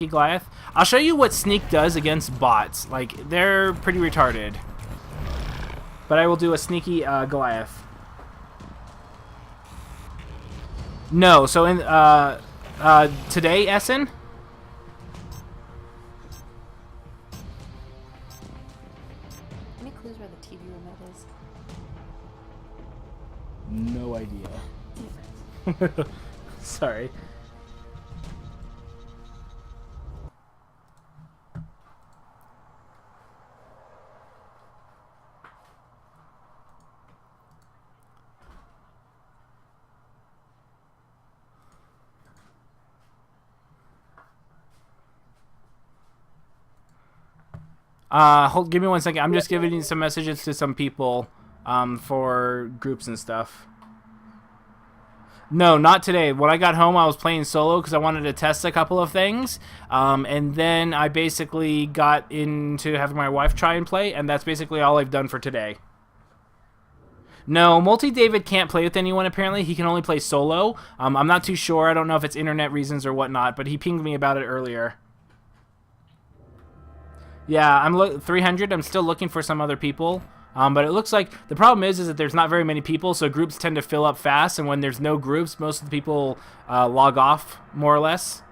Goliath. I'll show you what sneak does against bots. Like, they're pretty retarded. But I will do a sneaky Goliath. No, so in today, Essen? Any clues where the TV remote is? No idea. Sorry. Give me 1 second. I'm just giving some messages to some people for groups and stuff. No, not today. When I got home, I was playing solo because I wanted to test a couple of things. And then I basically got into having my wife try and play, and that's basically all I've done for today. No, Multi-David can't play with anyone, apparently. He can only play solo. I'm not too sure. I don't know if it's internet reasons or whatnot, but he pinged me about it earlier. Yeah, I'm 300. I'm still looking for some other people. But it looks like the problem is that there's not very many people, so groups tend to fill up fast, and when there's no groups, most of the people log off, more or less.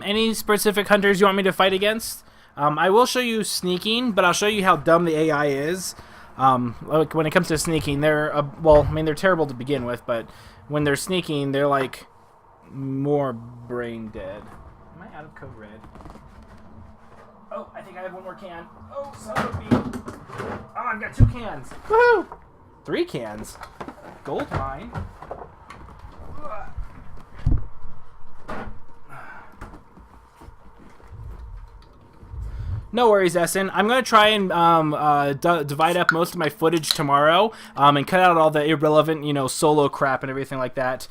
Any specific hunters you want me to fight against? I will show you sneaking, but I'll show you how dumb the AI is. Like when it comes to sneaking, they're well, I mean, they're terrible to begin with, but when they're sneaking, they're like more brain dead. Am I out of code red? Oh, I think I have one more can. Oh, son of a bee. Oh, I've got 2 cans. Woohoo! 3 cans. Gold mine. No worries, Essen. I'm going to try and divide up most of my footage tomorrow and cut out all the irrelevant, solo crap and everything like that.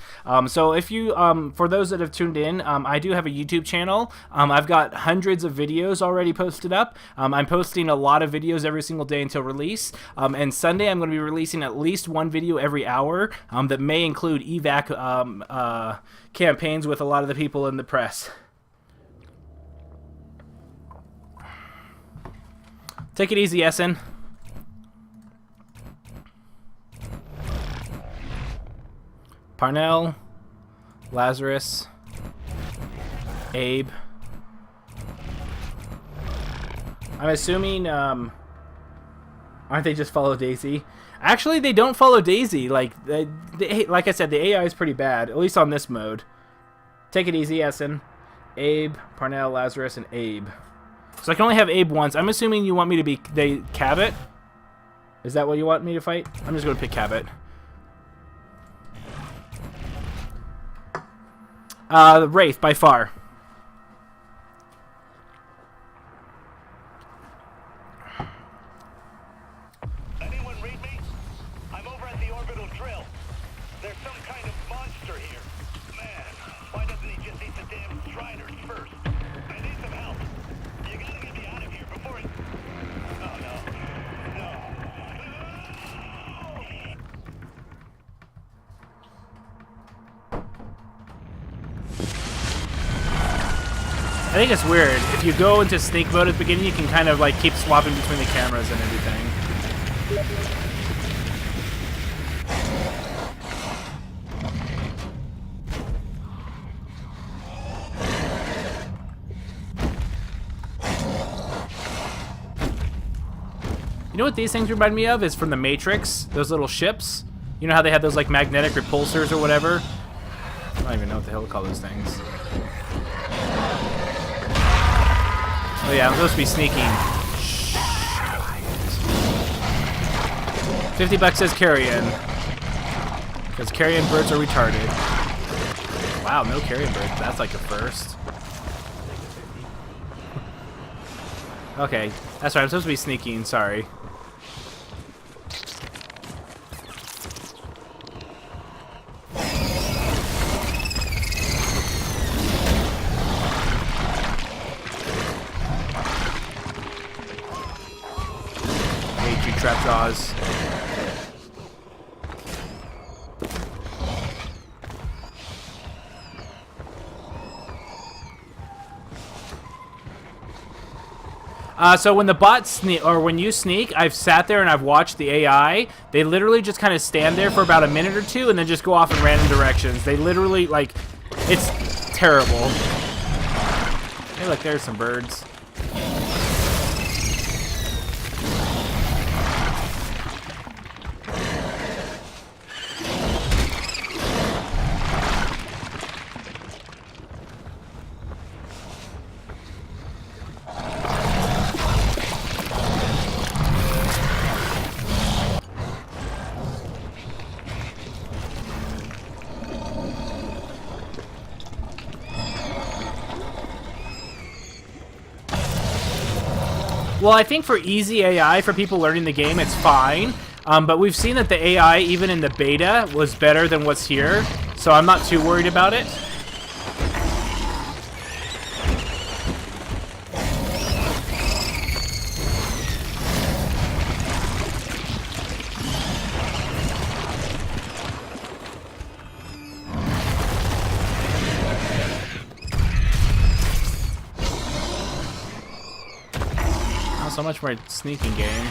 So if you, for those that have tuned in, I do have a YouTube channel. I've got hundreds of videos already posted up. I'm posting a lot of videos every single day until release. And Sunday, I'm going to be releasing at least 1 video every hour that may include Evac campaigns with a lot of the people in the press. Take it easy, Essen. Parnell, Lazarus, Abe. I'm assuming, aren't they just follow Daisy? Actually, they don't follow Daisy. Like I said, the AI is pretty bad, at least on this mode. Take it easy, Essen. Abe, Parnell, Lazarus, and Abe. So I can only have Abe once. I'm assuming you want me to be Cabot. Is that what you want me to fight? I'm just going to pick Cabot. Wraith, by far. Anyone read me? I'm over at the orbital drill. There's some kind of monster here. Man, why doesn't he just eat the damn striders first? I need some help. You gotta get me out of here before it... Oh, no. No. I think it's weird. If you go into sneak mode at the beginning, you can kind of like keep swapping between the cameras and everything. You know what these things remind me of is from the Matrix, those little ships. You know how they have those like magnetic repulsors or whatever? I don't even know what the hell to call those things. Oh yeah, I'm supposed to be sneaking. Shh. 50 bucks says carrion. Because carrion birds are retarded. Wow, no carrion birds. That's like a first. Okay, that's right. I'm supposed to be sneaking. Sorry. Hate you, trapjaws. So when the bots sneak, or when you sneak, I've sat there and I've watched the AI. They literally just kind of stand there for about a minute or two and then just go off in random directions. They literally, like, it's terrible. Hey, look, there's some birds. Well, I think for easy AI, for people learning the game, it's fine. But we've seen that the AI, even in the beta, was better than what's here. So I'm not too worried about it. So much more sneaking game.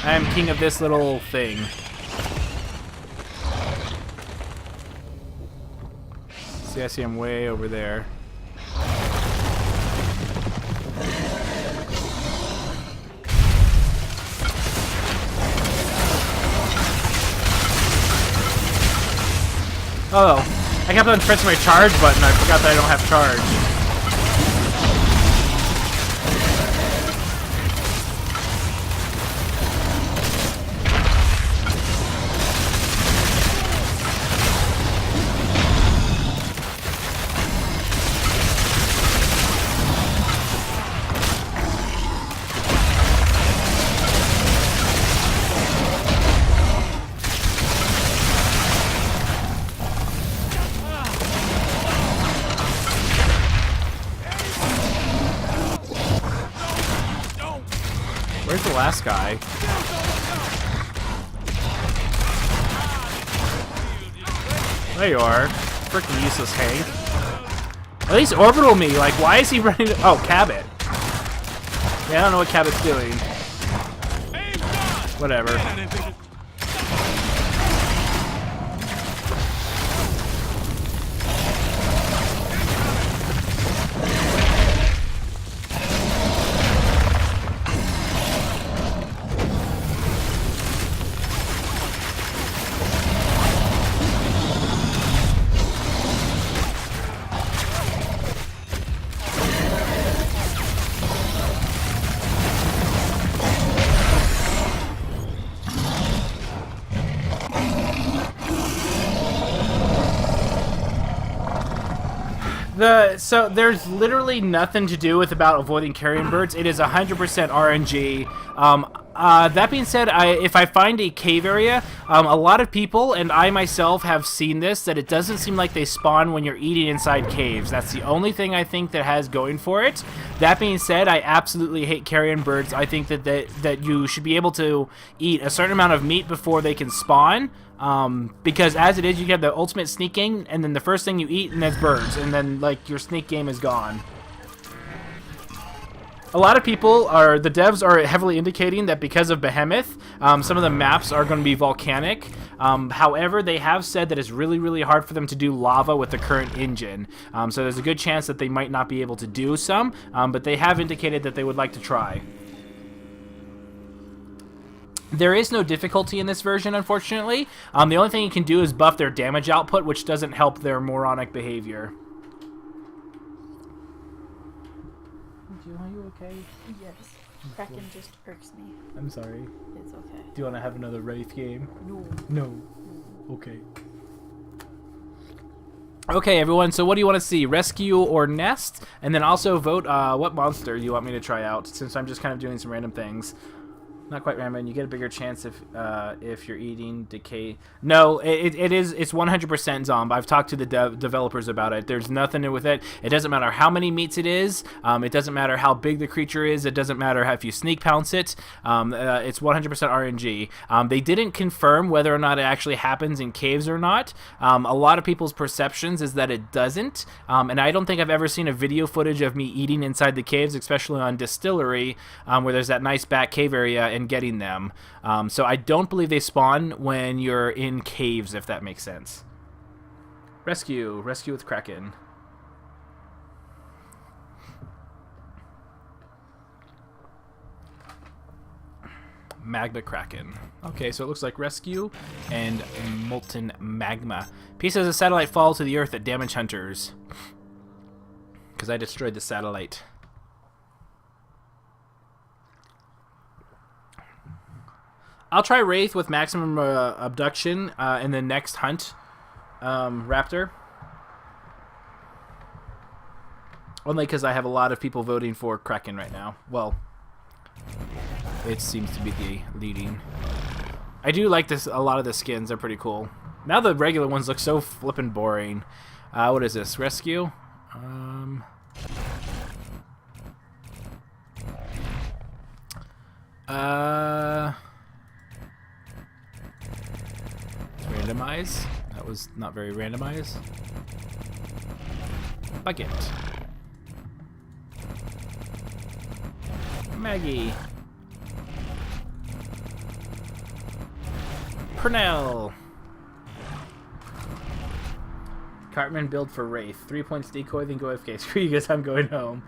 I am king of this little thing. See, I see him way over there. Oh, I kept on pressing my charge button. I forgot that I don't have charge. Where's the last guy? There you are. Freaking useless Hank. At least orbital me. Like, why is he running to... Oh, Cabot. Yeah, I don't know what Cabot's doing. Whatever. So there's literally nothing to do with about avoiding carrion birds. It is 100% RNG. That being said, if I find a cave area, a lot of people, and I myself have seen this, that it doesn't seem like they spawn when you're eating inside caves. That's the only thing I think that has going for it. That being said, I absolutely hate carrion birds. I think that you should be able to eat a certain amount of meat before they can spawn. Because as it is, you have the ultimate sneaking, and then the first thing you eat, and that's birds, and then, like, your sneak game is gone. A lot of people the devs are heavily indicating that because of Behemoth, some of the maps are going to be volcanic. However, they have said that it's really, really hard for them to do lava with the current engine. So there's a good chance that they might not be able to do some, but they have indicated that they would like to try. There is no difficulty in this version, unfortunately. The only thing you can do is buff their damage output, which doesn't help their moronic behavior. Are you okay? Yes. Kraken just irks me. I'm sorry. It's okay. Do you want to have another Wraith game? No. No. Okay. Okay, everyone, so what do you want to see? Rescue or nest? And then also vote what monster you want me to try out, since I'm just kind of doing some random things. Not quite random, and you get a bigger chance if you're eating decay. No, it's 100% zombie. I've talked to the developers about it. There's nothing new with it. It doesn't matter how many meats it is. It doesn't matter how big the creature is. It doesn't matter if you sneak pounce it. It's 100% RNG. They didn't confirm whether or not it actually happens in caves or not. A lot of people's perceptions is that it doesn't, and I don't think I've ever seen a video footage of me eating inside the caves, especially on Distillery, where there's that nice back cave area, and getting them. So I don't believe they spawn when you're in caves, if that makes sense. Rescue with Kraken. Magma Kraken. Okay, so it looks like rescue and molten magma. Pieces of satellite fall to the earth that damage hunters. Because I destroyed the satellite. I'll try Wraith with maximum abduction in the next hunt, Raptor. Only because I have a lot of people voting for Kraken right now. Well, it seems to be the leading. I do like this. A lot of the skins are pretty cool. Now the regular ones look so flippin' boring. What is this? Rescue? Randomize. That was not very randomized. Bucket. Maggie. Purnell. Cartman build for Wraith. 3 points decoy, then go AFK. Screw you guys, I'm going home.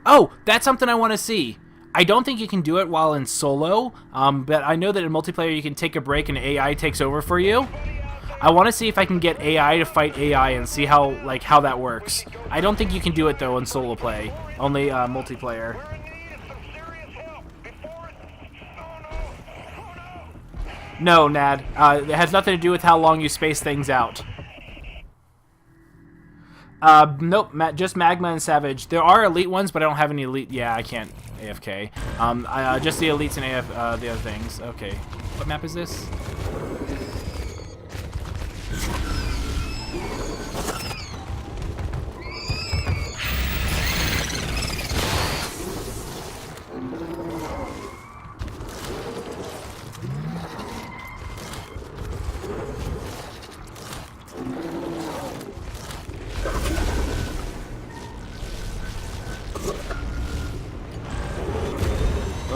Oh, that's something I want to see. I don't think you can do it while in solo, but I know that in multiplayer you can take a break and AI takes over for you. I want to see if I can get AI to fight AI and see how that works. I don't think you can do it though in solo play, only multiplayer. No, Nad. It has nothing to do with how long you space things out. Nope, just Magma and Savage. There are elite ones, but I don't have any elite. Yeah, I can't AFK. Just the elites and the other things. Okay. What map is this?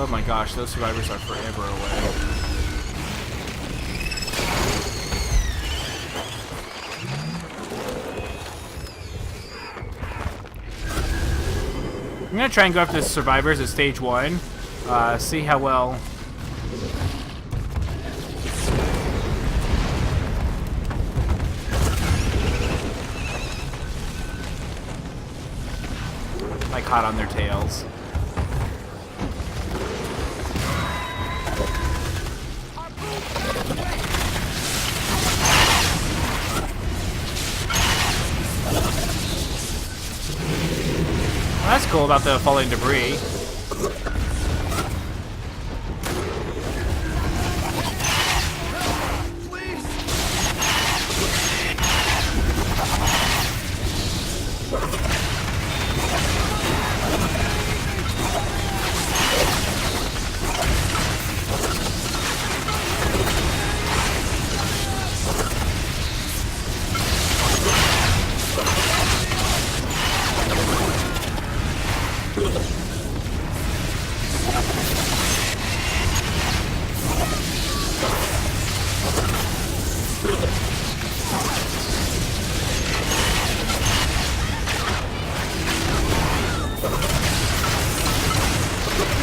Oh my gosh, those survivors are forever away. I'm gonna try and go after the survivors at stage 1. See how well. Like hot on their tails. That's cool about the falling debris.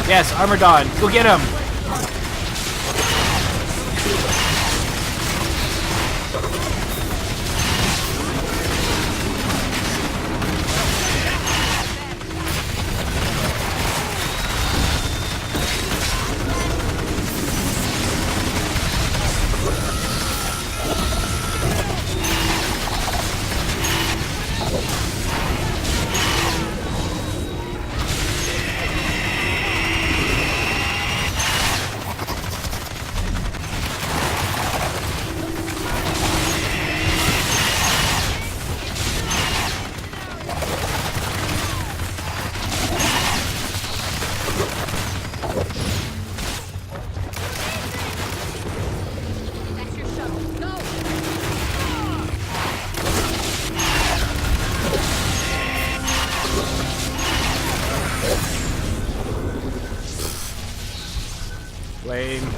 Yes, Armored Dawn. Go get him! Lame.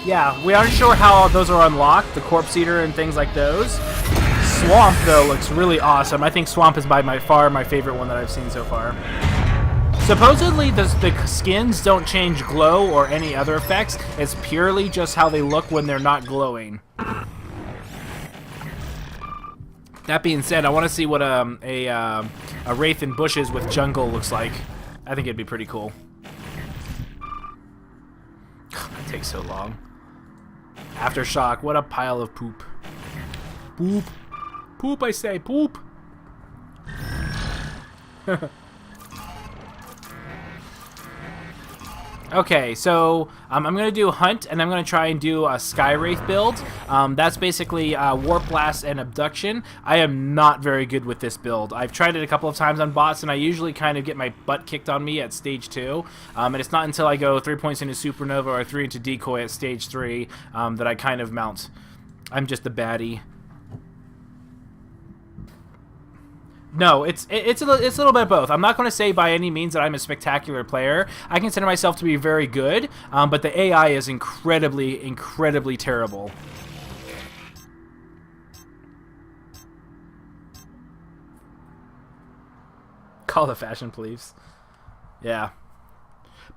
Yeah, we aren't sure how those are unlocked, the corpse eater and things like those. Swamp, though, looks really awesome. I think Swamp is by far my favorite one that I've seen so far. Supposedly, the skins don't change glow or any other effects. It's purely just how they look when they're not glowing. That being said, I want to see what a Wraith in Bushes with jungle looks like. I think it'd be pretty cool. It takes so long. Aftershock, what a pile of poop. Poop. Poop, I say, poop. Okay, so I'm going to do Hunt, and I'm going to try and do a Sky Wraith build. That's basically Warp Blast and Abduction. I am not very good with this build. I've tried it a couple of times on bots, and I usually kind of get my butt kicked on me at Stage 2. And it's not until I go 3 points into Supernova or 3 into Decoy at Stage 3 that I kind of mount. I'm just a baddie. No, it's a little bit of both. I'm not going to say by any means that I'm a spectacular player. I consider myself to be very good, but the AI is incredibly, incredibly terrible. Call the fashion, please. Yeah.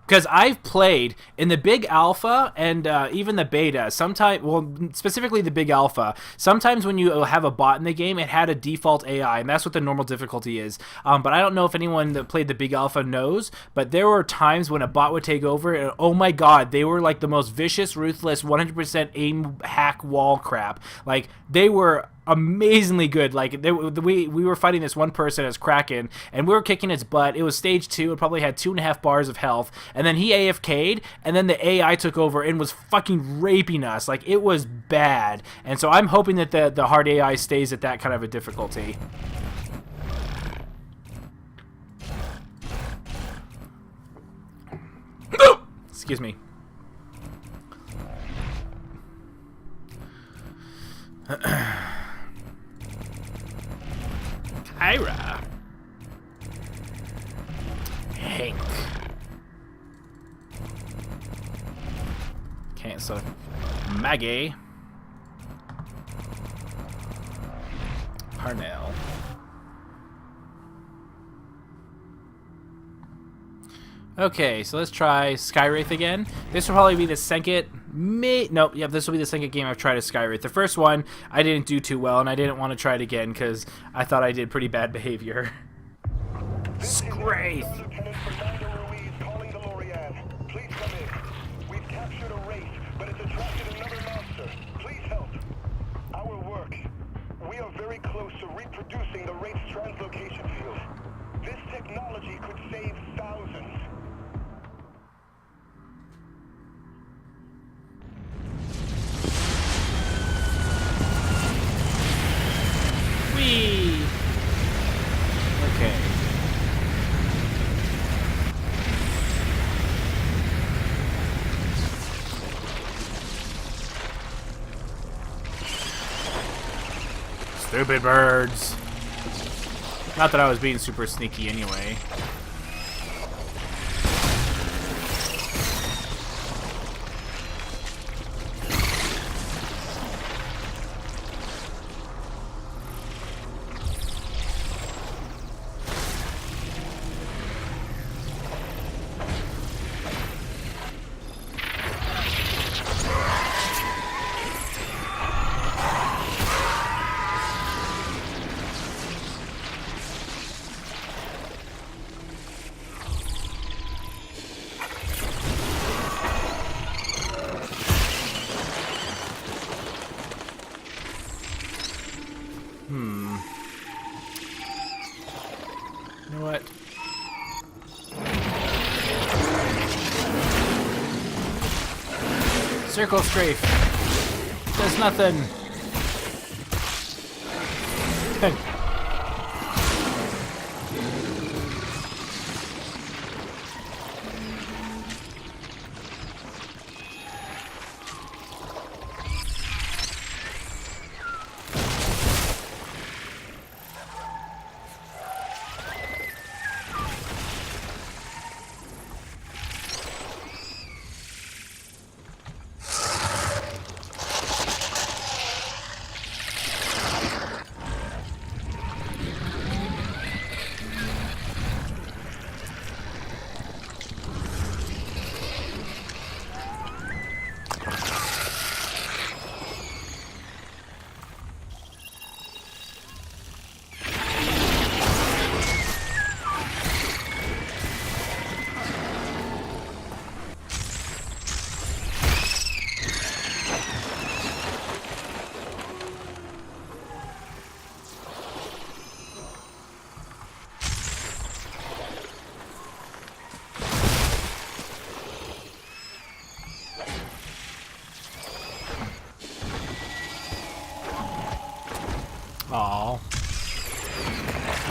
Because I've played in the big alpha and even the beta, sometimes, well, specifically the big alpha, sometimes when you have a bot in the game, it had a default AI, and that's what the normal difficulty is. But I don't know if anyone that played the big alpha knows, but there were times when a bot would take over, and oh my god, they were like the most vicious, ruthless, 100% aim hack wall crap. Like, they were amazingly good. Like, we were fighting this one person as Kraken, and we were kicking its butt. It was stage 2. It probably had 2.5 bars of health, and then he AFK'd, and then the AI took over and was fucking raping us. Like, it was bad. And so I'm hoping that the hard AI stays at that kind of a difficulty. Excuse me. Kyra. Hank. Okay, so Maggie. Parnell. Okay, so let's try Skywraith again. This will probably be the second... Nope, yeah, this will be the second game I've tried as Skywraith. The first one, I didn't do too well, and I didn't want to try it again because I thought I did pretty bad behavior. Skywraith! Please come in. We've captured a wraith, but it's attracted another monster. Please help. Our work. We are very close to reproducing the wraith's translocation field. This technology could save thousands. Whee! Okay. Stupid birds. Not that I was being super sneaky anyway. You know what? Circle strafe. Does nothing.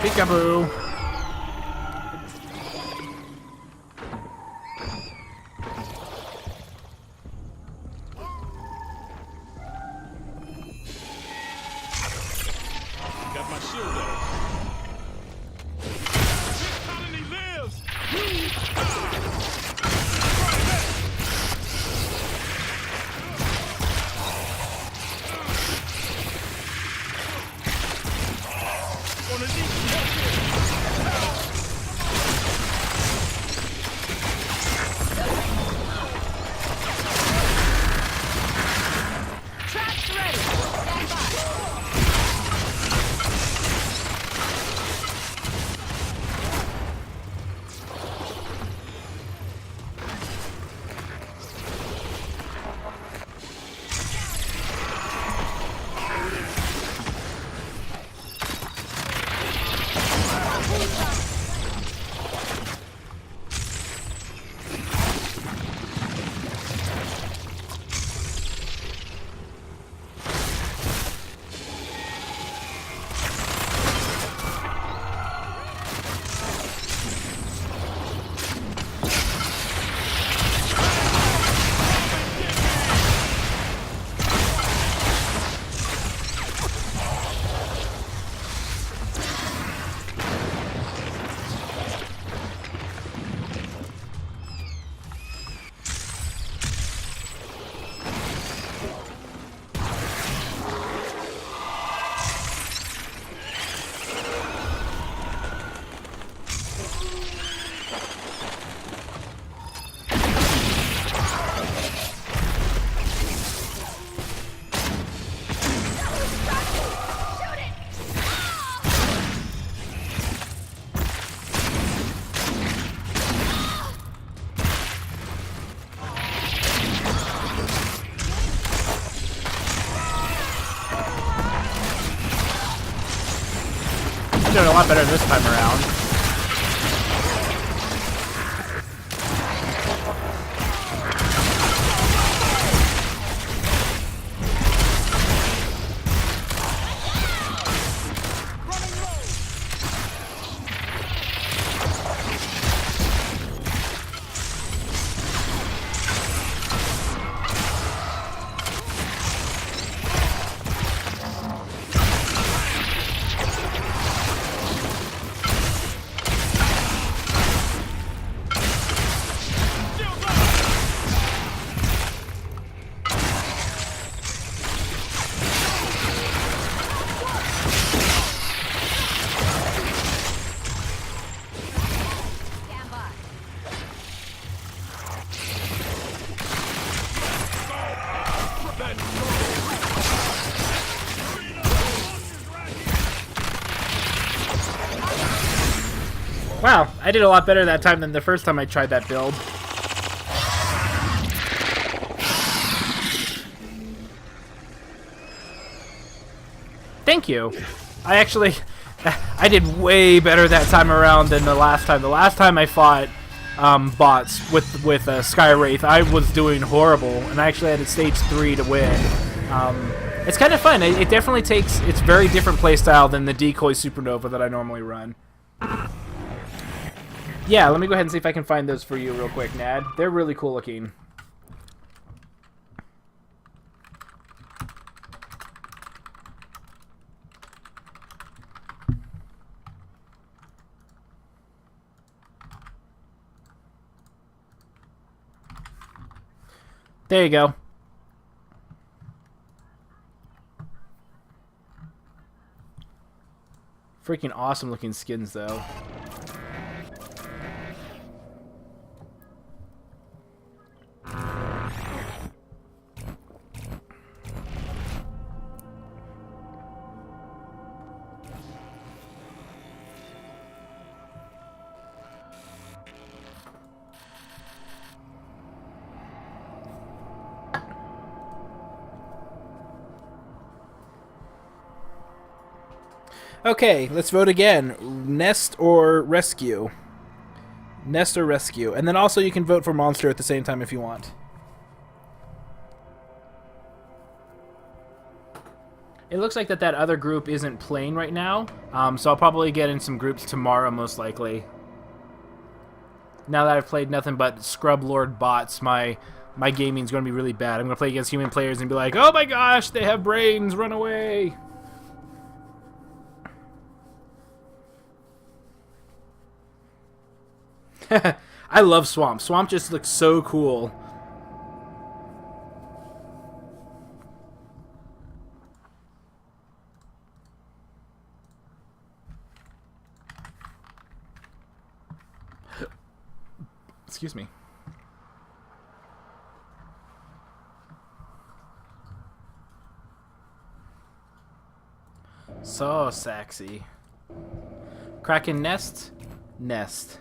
Peekaboo. Got my shield up. This colony lives! Gonna need some help here. Traps ready. Stand by. I'm doing a lot better this time around. Stand by. Wow, I did a lot better that time than the first time I tried that build. Thank you. I did way better that time around than the last time. The last time I fought bots with Sky Wraith, I was doing horrible, and I actually had a stage 3 to win. It's kind of fun. It definitely takes. It's very different playstyle than the decoy supernova that I normally run. Yeah, let me go ahead and see if I can find those for you real quick, Nad. They're really cool looking. There you go. Freaking awesome looking skins, though. Okay, let's vote again. Nest or rescue? Nest or rescue. And then also you can vote for monster at the same time if you want. It looks like that other group isn't playing right now, so I'll probably get in some groups tomorrow, most likely. Now that I've played nothing but Scrub Lord bots, my gaming's going to be really bad. I'm going to play against human players and be like, oh my gosh, they have brains, run away! I love Swamp. Swamp just looks so cool. Excuse me. So sexy. Kraken nest? Nest.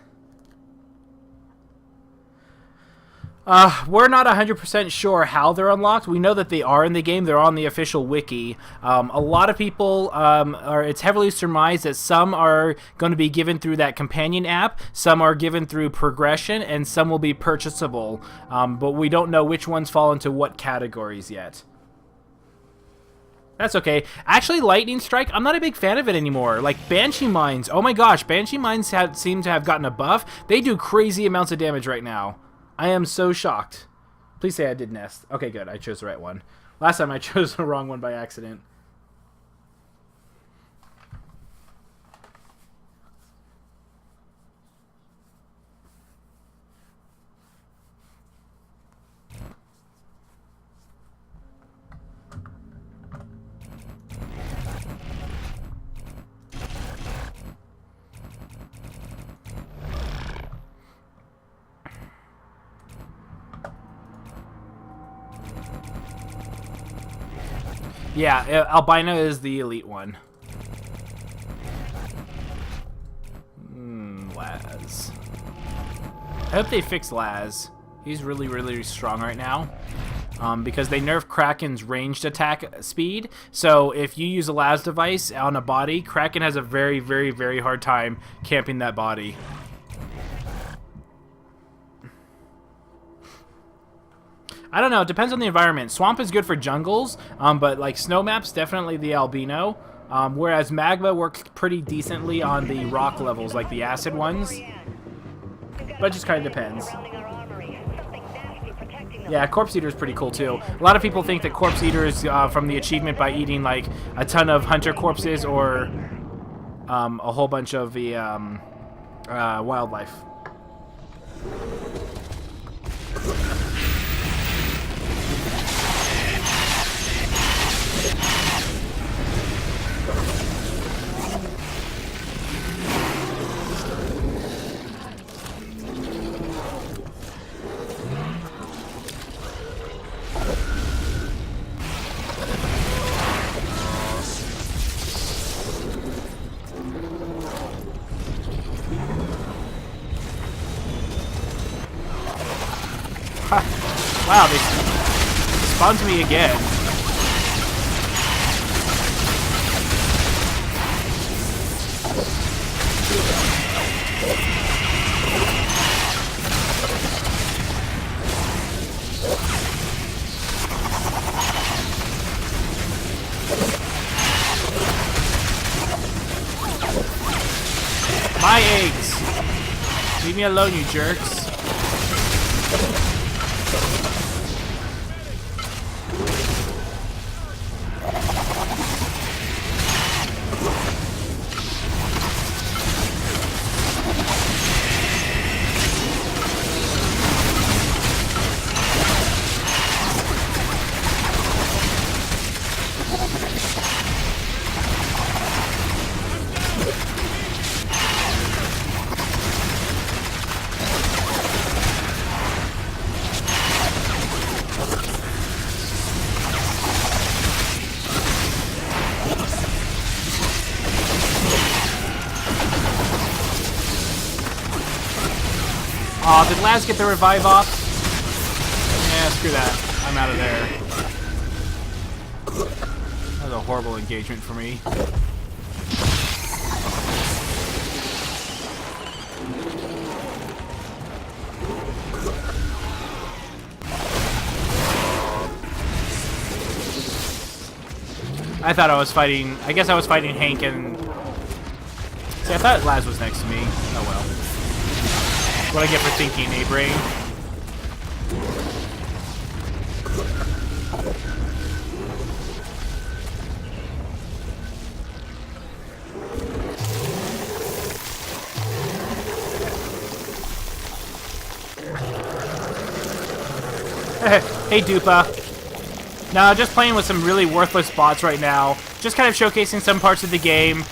We're not 100% sure how they're unlocked. We know that they are in the game. They're on the official wiki. A lot of people it's heavily surmised that some are going to be given through that companion app, some are given through progression, and some will be purchasable. But we don't know which ones fall into what categories yet. That's okay. Actually, Lightning Strike, I'm not a big fan of it anymore. Like, Banshee Mines. Oh my gosh, Banshee Mines seem to have gotten a buff. They do crazy amounts of damage right now. I am so shocked. Please say I did nest. Okay, good. I chose the right one. Last time I chose the wrong one by accident. Yeah, Albino is the elite one. Laz. I hope they fix Laz. He's really, really strong right now. Because they nerfed Kraken's ranged attack speed. So if you use a Laz device on a body, Kraken has a very, very, very hard time camping that body. I don't know. It depends on the environment. Swamp is good for jungles, but like snow maps, definitely the albino. Whereas magma works pretty decently on the rock levels, like the acid ones. But it just kind of depends. Yeah, Corpse Eater is pretty cool too. A lot of people think that Corpse Eater is from the achievement by eating like a ton of hunter corpses or a whole bunch of the wildlife. Wow, they spawned me again. My eggs! Leave me alone, you jerks. Aw, did Laz get the revive off? Yeah, screw that. I'm out of there. That was a horrible engagement for me. I thought I was fighting... I guess I was fighting Hank and... See, I thought Laz was next to me. Oh well. What I get for thinking, eh, brain? Hey, Dupa. No, just playing with some really worthless bots right now. Just kind of showcasing some parts of the game,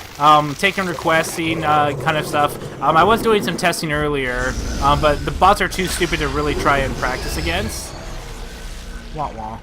taking requests, seeing kind of stuff. I was doing some testing earlier, but the bots are too stupid to really try and practice against. Wah wah.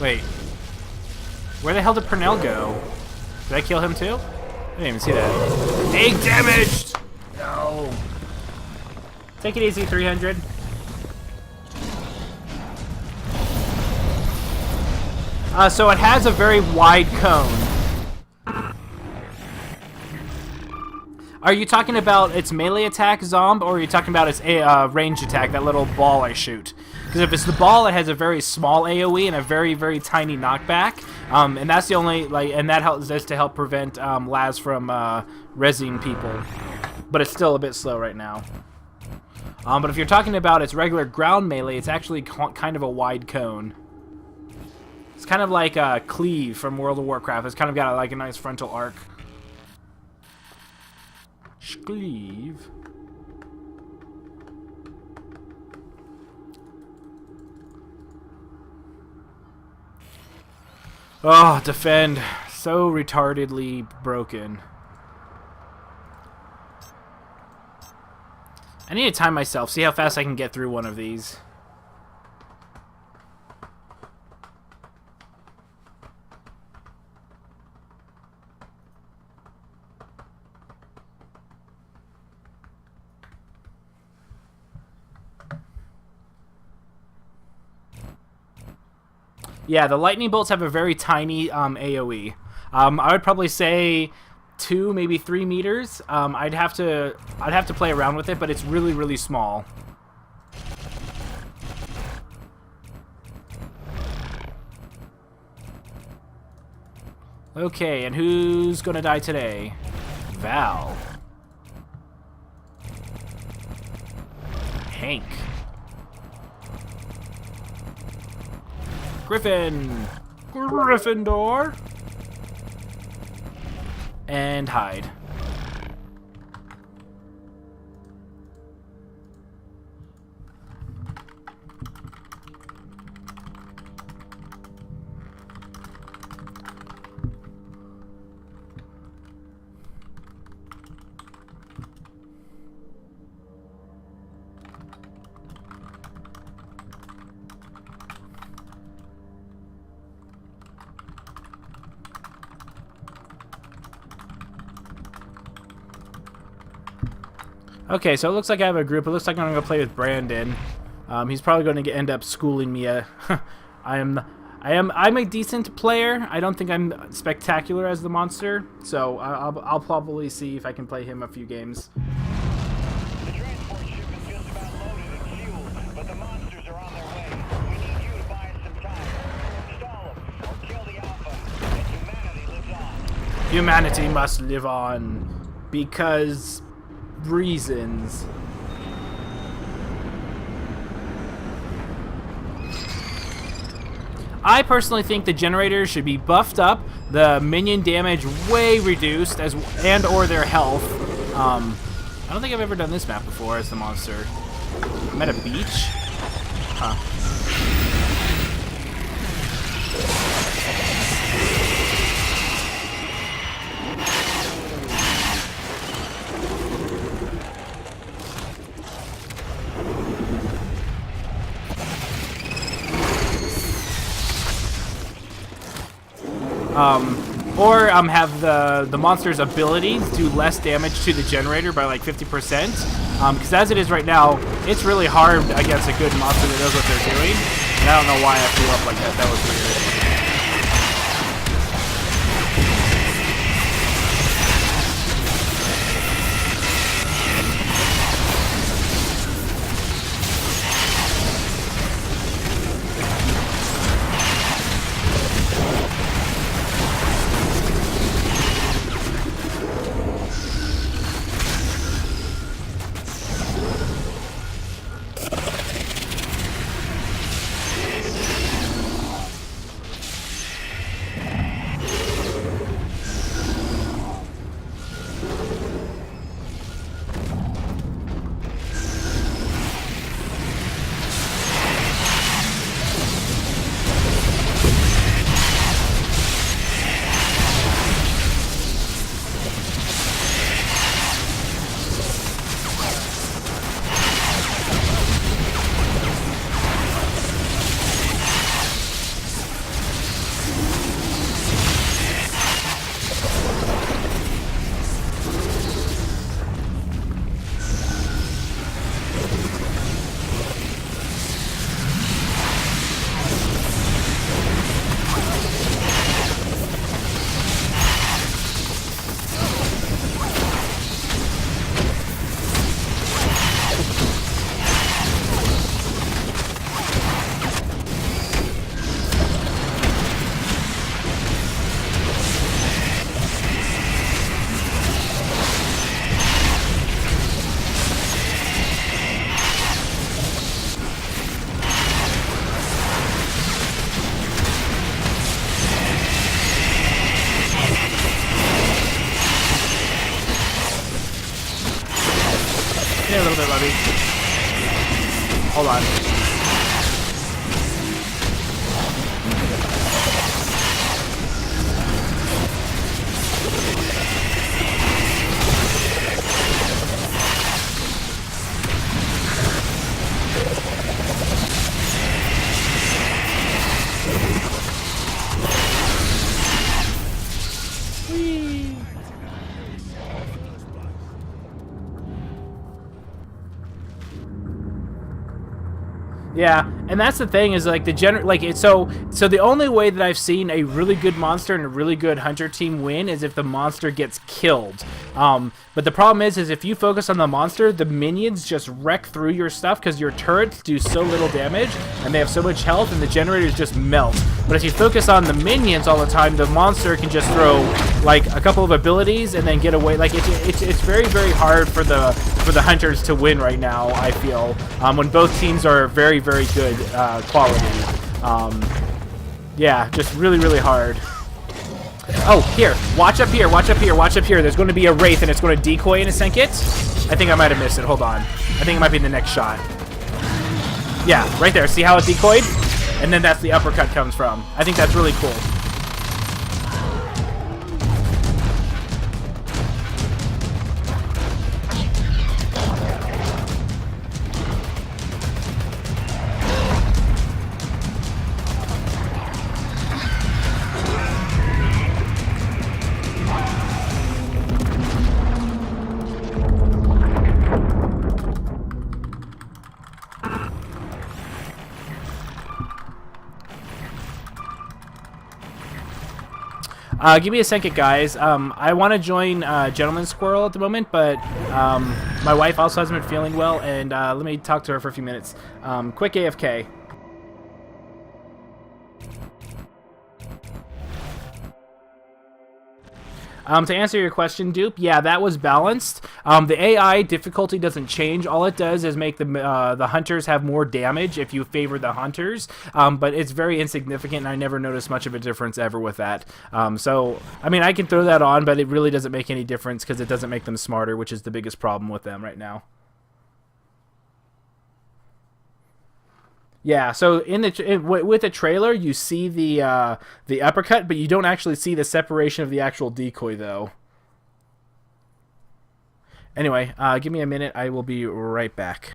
Wait. Where the hell did Purnell go? Did I kill him too? I didn't even see that. Egg damaged! No. Take it easy, 300. So it has a very wide cone. Are you talking about its melee attack, Zomb, or are you talking about its range attack, that little ball I shoot? Because if it's the ball, it has a very small AoE and a very, very tiny knockback, and that's the only and that helps us to help prevent Laz from rezzing people. But it's still a bit slow right now. But if you're talking about its regular ground melee, it's actually kind of a wide cone. It's kind of like Cleave from World of Warcraft. It's kind of got like a nice frontal arc. Cleave. Oh, defend. So retardedly broken. I need to time myself, see how fast I can get through one of these. Yeah, the lightning bolts have a very tiny AoE. I would probably say 2, maybe 3 meters. I'd have to play around with it, but it's really, really small. Okay, and who's gonna die today? Val. Hank. Griffin! Gryffindor! And hide. Okay, so it looks like I have a group. It looks like I'm going to go play with Brandon. He's probably going to end up schooling me. I'm a decent player. I don't think I'm spectacular as the monster, so I'll probably see if I can play him a few games. The transport ship is just about loaded and fueled, but the monsters are on their way. We need you to buy us some time. Stall them, or kill the Alpha, and humanity lives on. Humanity must live on. because reasons. I personally think the generators should be buffed up, the minion damage way reduced, and/or their health. I don't think I've ever done this map before as the monster. I'm at a beach? Huh. Or have the monster's abilities do less damage to the generator by like 50%. Because as it is right now, it's really hard against a good monster that knows what they're doing. And I don't know why I flew up like that. That was weird. A little bit, Levy. Hold on. Yeah, and that's the thing is like so the only way that I've seen a really good monster and a really good hunter team win is if the monster gets killed. But the problem is if you focus on the monster, the minions just wreck through your stuff because your turrets do so little damage and they have so much health and the generators just melt. But if you focus on the minions all the time, the monster can just throw like a couple of abilities and then get away. Like it's very, very hard for the hunters to win right now, I feel, when both teams are very, very good quality. Yeah, just really, really hard. Oh, here. Watch up here. Watch up here. Watch up here. There's going to be a Wraith, and it's going to decoy and sink it. I think I might have missed it. Hold on. I think it might be in the next shot. Yeah, right there. See how it decoyed? And then that's the uppercut comes from. I think that's really cool. Give me a second, guys. I want to join Gentleman Squirrel at the moment, but my wife also hasn't been feeling well, and let me talk to her for a few minutes. Quick AFK. To answer your question, Dupe, yeah, that was balanced. The AI difficulty doesn't change. All it does is make the hunters have more damage if you favor the hunters, but it's very insignificant, and I never noticed much of a difference ever with that. So, I mean, I can throw that on, but it really doesn't make any difference because it doesn't make them smarter, which is the biggest problem with them right now. Yeah, so with the trailer, you see the uppercut, but you don't actually see the separation of the actual decoy, though. Anyway, give me a minute. I will be right back.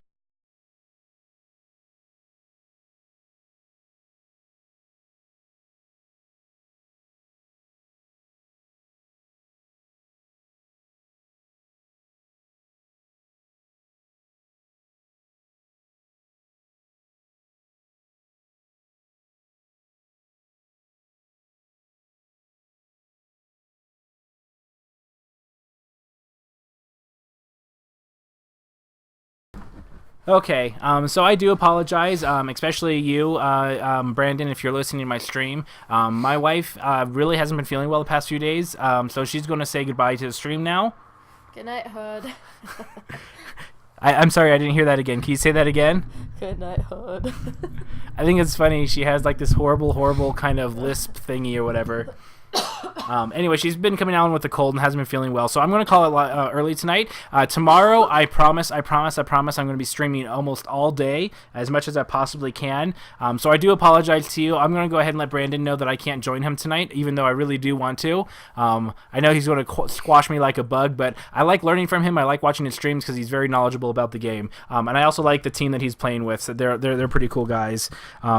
Okay, so I do apologize, especially you, Brandon, if you're listening to my stream. My wife really hasn't been feeling well the past few days, so she's going to say goodbye to the stream now. Good night, Hood. I'm sorry, I didn't hear that again. Can you say that again? Good night, Hood. I think it's funny. She has like this horrible kind of lisp thingy or whatever. Anyway, she's been coming down with a cold and hasn't been feeling well, so I'm going to call it early tonight. Tomorrow, I promise, I'm going to be streaming almost all day, as much as I possibly can. So I do apologize to you. I'm going to go ahead and let Brandon know that I can't join him tonight, even though I really do want to. I know he's going to squash me like a bug, but I like learning from him. I like watching his streams because he's very knowledgeable about the game. And I also like the team that he's playing with. So they're pretty cool guys.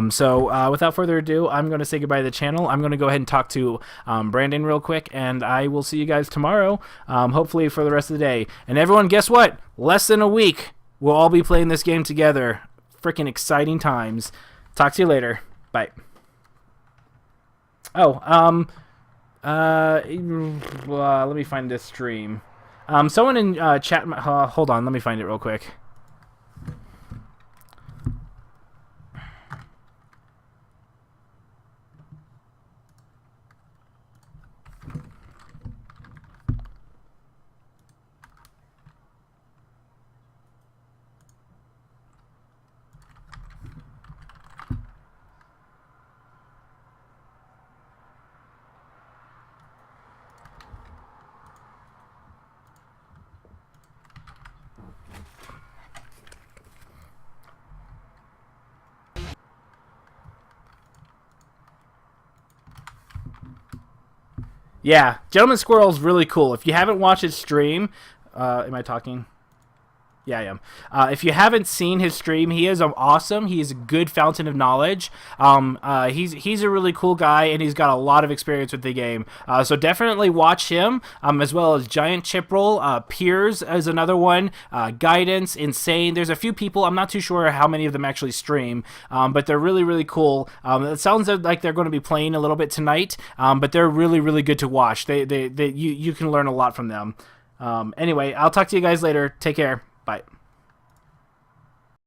So without further ado, I'm going to say goodbye to the channel. I'm going to go ahead and talk to Brandon real quick, and I will see you guys tomorrow, hopefully for the rest of the day. And everyone, guess what? Less than a week, we'll all be playing this game together. Freaking exciting times. Talk to you later. Bye. Oh, let me find this stream. Someone in chat, hold on, let me find it real quick. Yeah, Gentleman Squirrel is really cool. If you haven't watched his stream, am I talking? Yeah, I am. If you haven't seen his stream, he is awesome. He's a good fountain of knowledge. He's a really cool guy, and he's got a lot of experience with the game. So definitely watch him, as well as Giant Chiproll. Piers is another one. Guidance, Insane. There's a few people. I'm not too sure how many of them actually stream, but they're really, really cool. It sounds like they're going to be playing a little bit tonight, but they're really, really good to watch. You can learn a lot from them. Anyway, I'll talk to you guys later. Take care. Bye.